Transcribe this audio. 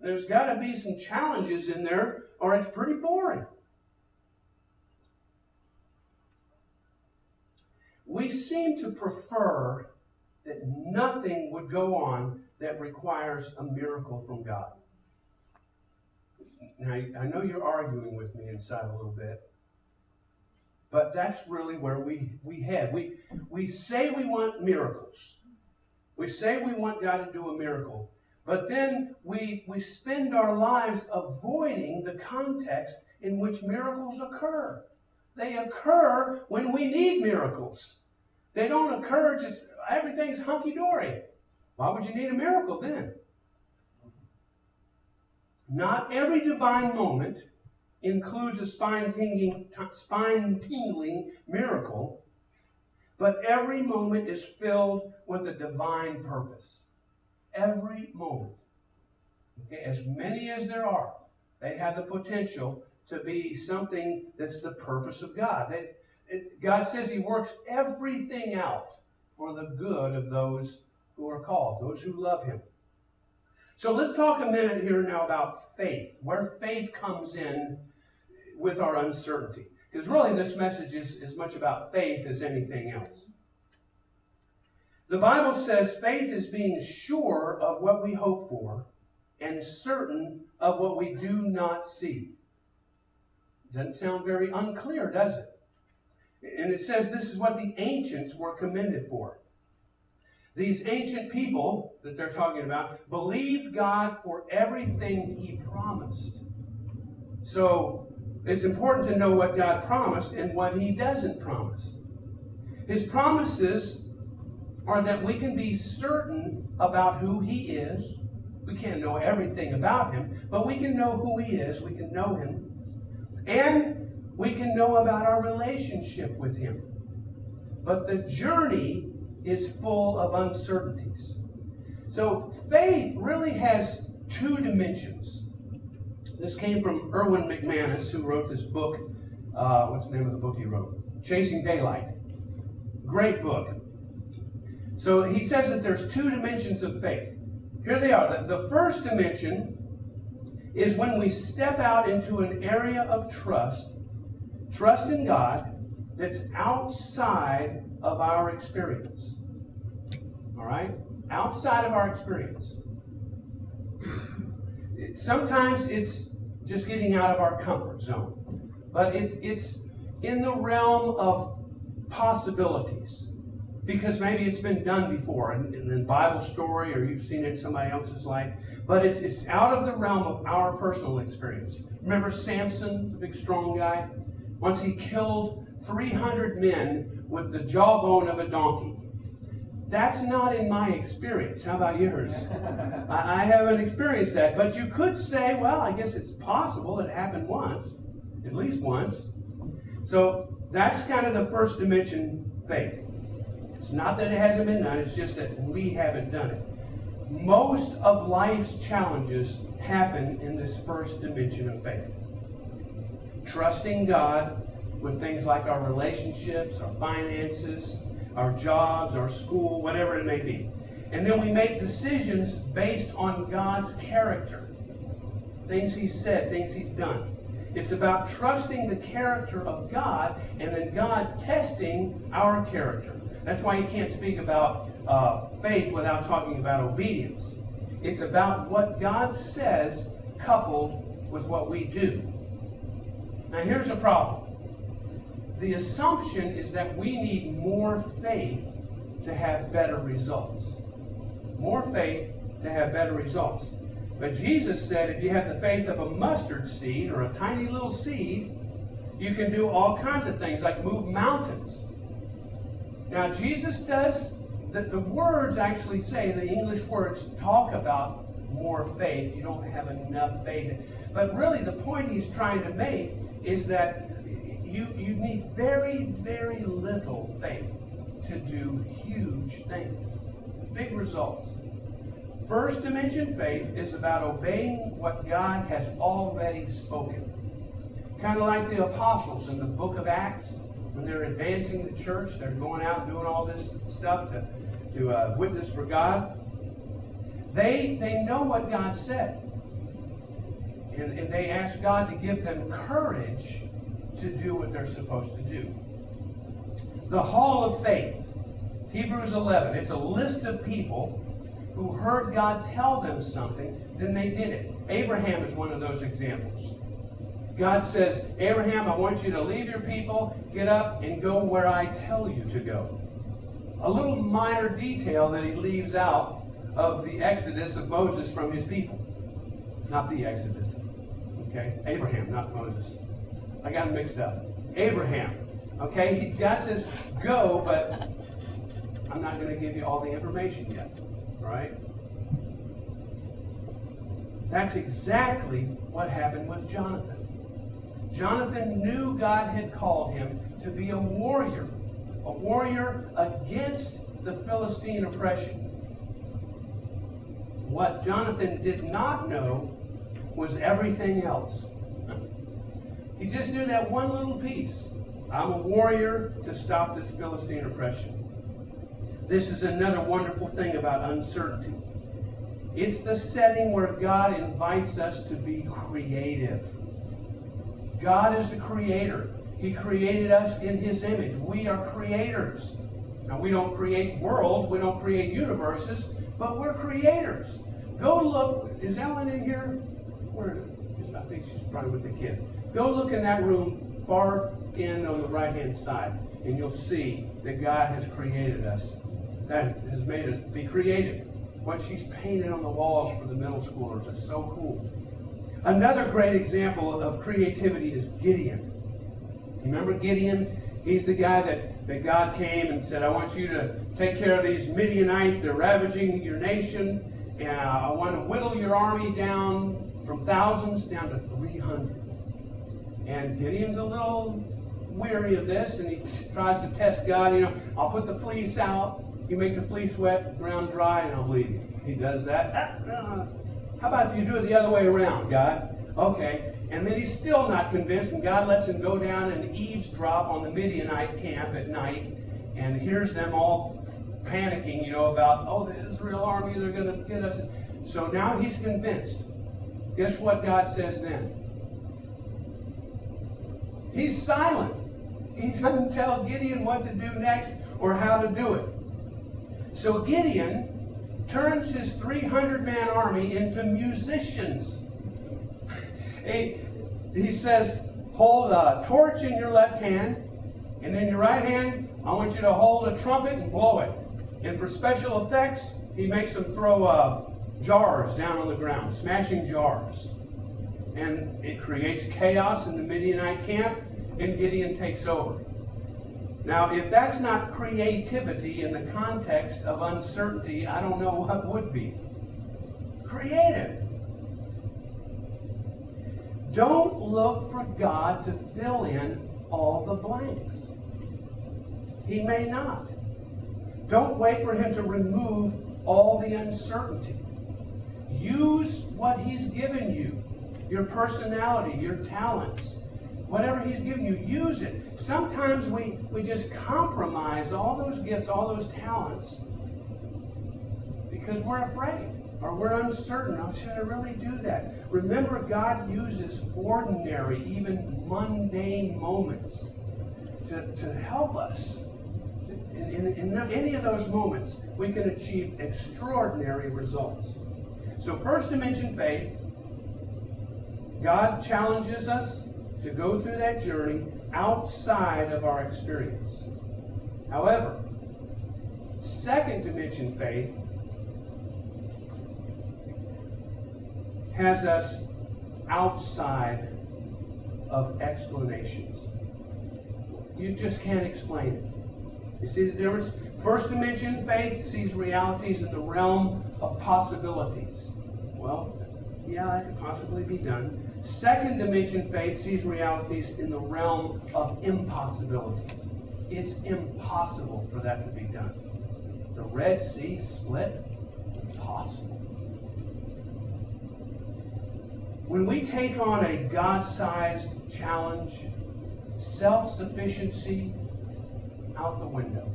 There's got to be some challenges in there, or it's pretty boring. We seem to prefer that nothing would go on that requires a miracle from God. Now, I know you're arguing with me inside a little bit, but that's really where we head. We say we want miracles. We say we want God to do a miracle, but then we spend our lives avoiding the context in which miracles occur. They occur when we need miracles. They don't occur just, everything's hunky-dory. Why would you need a miracle then? Not every divine moment includes a spine-tingling miracle, but every moment is filled with a divine purpose. Every moment. Okay? As many as there are, they have the potential to be something that's the purpose of God. God says He works everything out for the good of those who are called, those who love Him. So let's talk a minute here now about faith, where faith comes in with our uncertainty. Because really this message is as much about faith as anything else. The Bible says faith is being sure of what we hope for and certain of what we do not see. Doesn't sound very unclear, does it? And it says this is what the ancients were commended for. These ancient people that they're talking about believed God for everything He promised. So it's important to know what God promised and what He doesn't promise. His promises are that we can be certain about who He is. We can't know everything about Him, but we can know who He is. We can know Him. And we can know about our relationship with Him. But the journey is full of uncertainties. So faith really has two dimensions. This came from Erwin McManus, who wrote this book. What's the name of the book he wrote? Chasing Daylight. Great book. So he says that there's two dimensions of faith. Here they are. The first dimension is when we step out into an area of trust in God that's outside of our experience. All right? Outside of our experience. Sometimes it's just getting out of our comfort zone. But it's in the realm of possibilities. Because maybe it's been done before in the Bible story, or you've seen it in somebody else's life. But it's out of the realm of our personal experience. Remember Samson, the big strong guy? Once he killed 300 men with the jawbone of a donkey. That's not in my experience. How about yours? I haven't experienced that. But you could say, well, I guess it's possible it happened once. At least once. So that's kind of the first dimension faith. It's not that it hasn't been done, it's just that we haven't done it. Most of life's challenges happen in this first dimension of faith. Trusting God with things like our relationships, our finances, our jobs, our school, whatever it may be. And then we make decisions based on God's character. Things He's said, things He's done. It's about trusting the character of God and then God testing our character. That's why you can't speak about faith without talking about obedience. It's about what God says coupled with what we do. Now here's the problem. The assumption is that we need more faith to have better results. More faith to have better results. But Jesus said if you have the faith of a mustard seed or a tiny little seed, you can do all kinds of things like move mountains. Now Jesus does, the words actually say, the English words talk about more faith. You don't have enough faith. But really the point he's trying to make is that you need very, very little faith to do huge things. Big results. First dimension faith is about obeying what God has already spoken. Kind of like the apostles in the book of Acts. When they're advancing the church, they're going out and doing all this stuff to witness for God. They know what God said. And they ask God to give them courage to do what they're supposed to do. The Hall of Faith, Hebrews 11. It's a list of people who heard God tell them something, then they did it. Abraham is one of those examples. God says, Abraham, I want you to leave your people, get up, and go where I tell you to go. A little minor detail that he leaves out of the exodus of Moses from his people. Not the exodus. Okay? Abraham, not Moses. I got them mixed up. Abraham. Okay? God says, go, but I'm not going to give you all the information yet. Right? That's exactly what happened with Jonathan. Jonathan knew God had called him to be a warrior against the Philistine oppression. What Jonathan did not know was everything else. He just knew that one little piece. I'm a warrior to stop this Philistine oppression. This is another wonderful thing about uncertainty. It's the setting where God invites us to be creative. God is the creator. He created us in His image. We are creators. Now, we don't create worlds, we don't create universes, but we're creators. Go look. Is Ellen in here? I think she's probably with the kids. Go look in that room far in on the right-hand side, and you'll see that God has created us. That has made us be creative. What she's painted on the walls for the middle schoolers is so cool. Another great example of creativity is Gideon. Remember Gideon? He's the guy that God came and said, I want you to take care of these Midianites. They're ravaging your nation. And I want to whittle your army down from thousands down to 300. And Gideon's a little weary of this, and he tries to test God. I'll put the fleece out. You make the fleece wet, the ground dry, and I'll leave you. He does that. How about if you do it the other way around, God? Okay. And then he's still not convinced, and God lets him go down and eavesdrop on the Midianite camp at night, and hears them all panicking, about, the Israel army, they're going to get us. So now he's convinced. Guess what God says then? He's silent. He doesn't tell Gideon what to do next or how to do it. So Gideon turns his 300-man army into musicians. He says, hold a torch in your left hand, and in your right hand, I want you to hold a trumpet and blow it. And for special effects, he makes them throw jars down on the ground, smashing jars. And it creates chaos in the Midianite camp, and Gideon takes over. Now, if that's not creativity in the context of uncertainty, I don't know what would be. Creative. Don't look for God to fill in all the blanks. He may not. Don't wait for Him to remove all the uncertainty. Use what He's given you. Your personality, your talents. Whatever He's given you, use it. Sometimes we just compromise all those gifts, all those talents, because we're afraid or we're uncertain. Oh, should I really do that? Remember, God uses ordinary, even mundane moments to help us. In any of those moments, we can achieve extraordinary results. So first dimension faith, God challenges us to go through that journey outside of our experience. However, second dimension faith has us outside of explanations. You just can't explain it. You see the difference? First dimension faith sees realities in the realm of possibilities. Well, yeah, that could possibly be done. Second dimension faith sees realities in the realm of impossibilities. It's impossible for that to be done. The Red Sea split? Impossible. When we take on a God-sized challenge, self-sufficiency out the window.